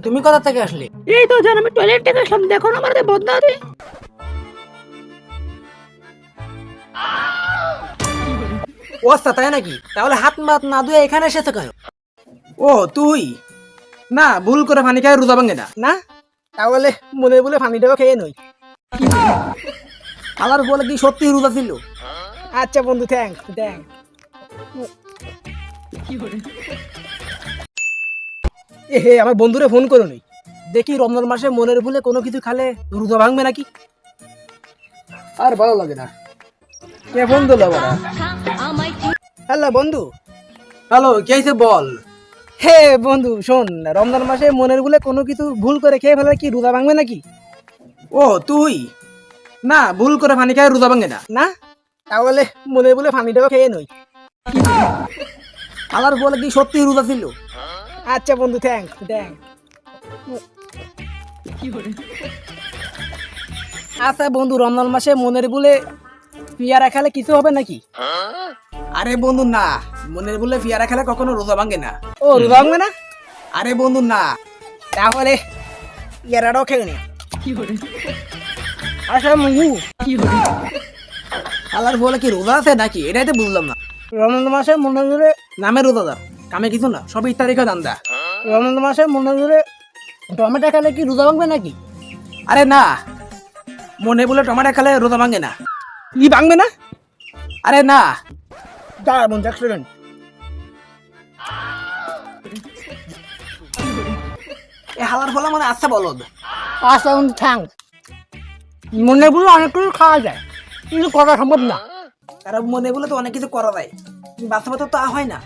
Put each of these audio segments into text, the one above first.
তুমি কোথা থেকে আসলে? এই তো জান, আমি টয়লেট থেকে আসলাম, দেখো না আমার বদনা আছে। ও আচ্ছা, তাই নাকি? তাহলে হাত মাত না ধুয়ে এখানে এসেছো কেন? ও তুই না, ভুল করে পানি খাই রোজা ভাঙে না। না, তাহলে মনে বলে পানিটাও খেয়ে নই। আলার বলে কি সত্যি রোজা ছিল? আচ্ছা বন্ধু, থ্যাংক থ্যাংক। এ হে, আমার বন্ধুরে ফোন করো নি, দেখি রমজান মাসে মনের ভুলে কোনো কিছু খালে রোজা ভাঙবে নাকি। আর ভালো লাগে না। কে ফোন দিল বড়া? হ্যালো বন্ধু। হ্যালো, কে হইছে বল? হে বন্ধু শোন, রমজান মাসে মনের ভুলে কোনো কিছু ভুল করে খেয়ে ফেলে কি রোজা ভাঙবে নাকি? ও তুই না, ভুল করে পানি খাই রোজা ভাঙে না। না, তাহলে মনে বলে পানিটাও খেয়ে নই। আলার বলে কি সত্যি রোজা ছিল? আচ্ছা বন্ধু, থ্যাংক থ্যাংক। আচ্ছা বন্ধু, রমজান মাসে মনের ভুলে পিয়ারা খেলে কিছু হবে নাকি? আরে বন্ধু না, মনের বলে পিয়ারা খেলে কখনো রোজা ভাঙে না। ও, রোজা ভাঙবে না? আরে বন্ধু না। তাহলে পিয়ারাটাও খেয়ে নি। আচ্ছা বন্ধু, আলার বলে কি রোজা আছে নাকি, এটাই তো বুঝলাম না। রমজান মাসে মনের ভুলে নামে রোজাদার, কামে কিছু না, সব ইফতারিকে দান্দা। রমজান মাসে মনের ভুলে টমেটো খেলে কি রোজা ভাঙবে নাকি? আরে না, মনে বলে টমাটো খেলে রোজা ভাঙে না। কি ভাঙবে না? আরে না। দাঁড়া বন্ধু, এক সেকেন্ড। এ হালার ফলা মানে আচ্ছা বলদ। আচ্ছা বন্ধু, থ্যাংক। মনের ভুলে অনেক কিছু খাওয়া যায়, কিন্তু করা সম্ভব না। তারা মনে বলে তো অনেক কিছু করা যায়, কিন্তু বাস্তবতা তো হয় না।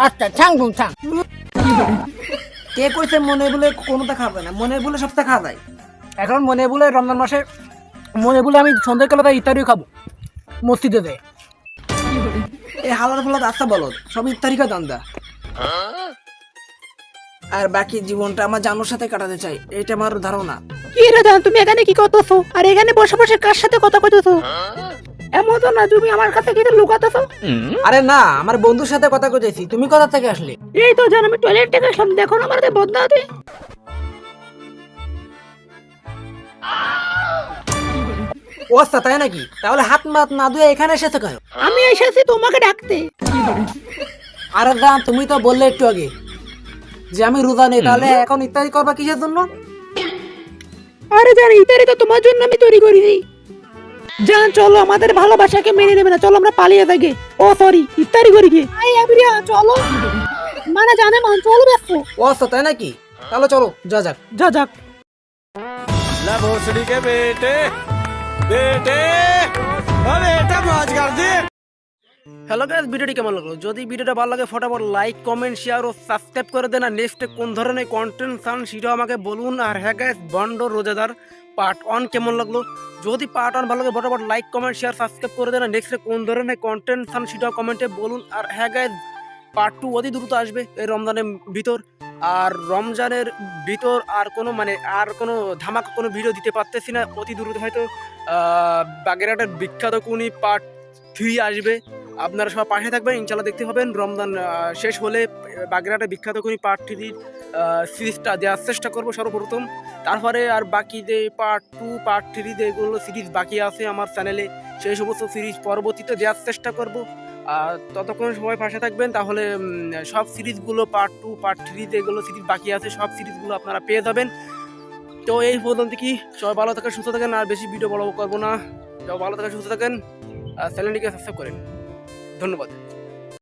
আচ্ছা থ্যাংক বন্ধু, থ্যাংক। কে কইছে মনে বলে কোনোটা খাবে না? মনে বলে সবটা খাওয়া যায়। এখন মনে বলে রমজান মাসে মনে বলে আমি সন্ধ্যাকালে ইফতারিও খাবো মসজিদে দেয়। এই হালার ফলা আচ্ছা বলদ, সব ইফতারিকে দান্দা। আর বাকি জীবনটা আমার জানোর সাথে কাটাতে চাই, এটা আমার ধারণা। কি রে জান, তুমি এখানে কি করতেছো? আর এখানে বসে বসে কার সাথে কথা কইতেছো? এমন তো না তুমি আমার কাছে কিছু লুকাতেছো। আরে না, আমার বন্ধুর সাথে কথা কইতেছি। তুমি কোথা থেকে আসলে? এই তো জান, আমি টয়লেট থেকে আসলাম, দেখো না আমার বদনা আছে। ও আচ্ছা, তাই নাকি? তাহলে হাত মাত না ধুয়ে এখানে এসেছো কেন? আমি এসেছি তোমাকে ডাকতে। আরে জান, তুমি তো বললে একটু আগে যে আমি রোজা নেই, তাহলে এখন ইফতারি করবা কিসের জন্য? আরে জান, ইফতারি তো তোমার জন্য আমি তৈরি করি দিই। জান চলো, আমাদের ভালোবাসাকে মেনে নেবে না, চলো আমরা পালিয়ে থাকি। ও সরি, ইফতারি করি কি? আই আবিরা চলো, মানে জানে মান চলো ব্যস্ত। ও আচ্ছা, তাই নাকি? তাহলে চলো যা যাক। যা যাক। ला भोसड़ी के बेटे बेटे अरे बेटा मौज कर दे। হ্যালো গাইস, ভিডিওটি কেমন লাগলো? যদি ভিডিওটা ভালো লাগে ফটাফট লাইক কমেন্ট শেয়ার ও সাবস্ক্রাইব করে দেন। আর নেক্সট কোন ধরনের কন্টেন্ট চান সেটাও আমাকে বলুন। আর হ্যাঁ গাইস, বন্ড রোজাদার পার্ট 1 কেমন লাগলো? যদি পার্ট 1 ভালো লাগে ফটাফট লাইক কমেন্ট শেয়ার সাবস্ক্রাইব করে দেন। আর নেক্সট কোন ধরনের কন্টেন্ট চান সেটাও কমেন্টে বলুন। আর হ্যাঁ গাইস, পার্ট 2 অতি দ্রুত আসবে এই রমজানের ভিতর। আর রমজানের ভিতর আর কোনো ধামাকা কোনো ভিডিও দিতে পারতেছি না, অতি দ্রুত হয়তো বাগেরহাটের বিখ্যাত কোনি পার্ট 3 আসবে। আপনারা সবাই পাশে থাকবেন, ইনশাল্লাহ দেখতে পাবেন। রমজান শেষ হলে বাগেরহাটের বিখ্যাত কোনি পার্ট 3 সিরিজটা দেওয়ার চেষ্টা করবো সর্বপ্রথম। তারপরে আর বাকি যে পার্ট 2 পার্ট 3 যেগুলো সিরিজ বাকি আছে আমার চ্যানেলে, সেই সমস্ত সিরিজ পরবর্তীতে দেওয়ার চেষ্টা করব। আর ততক্ষণ সবাই পাশে থাকবেন, তাহলে সব সিরিজগুলো পার্ট 2 পার্ট 3 যেগুলো সিরিজ বাকি আছে সব সিরিজগুলো আপনারা পেয়ে যাবেন। তো এই পর্যন্ত কি, সবাই ভালো থাকেন সুস্থ থাকেন, আর বেশি ভিডিও বড় করবো না। সবাই ভালো থাকেন সুস্থ থাকেন, আর চ্যানেলটিকে সাবস্ক্রাইব করেন। ধন্যবাদ।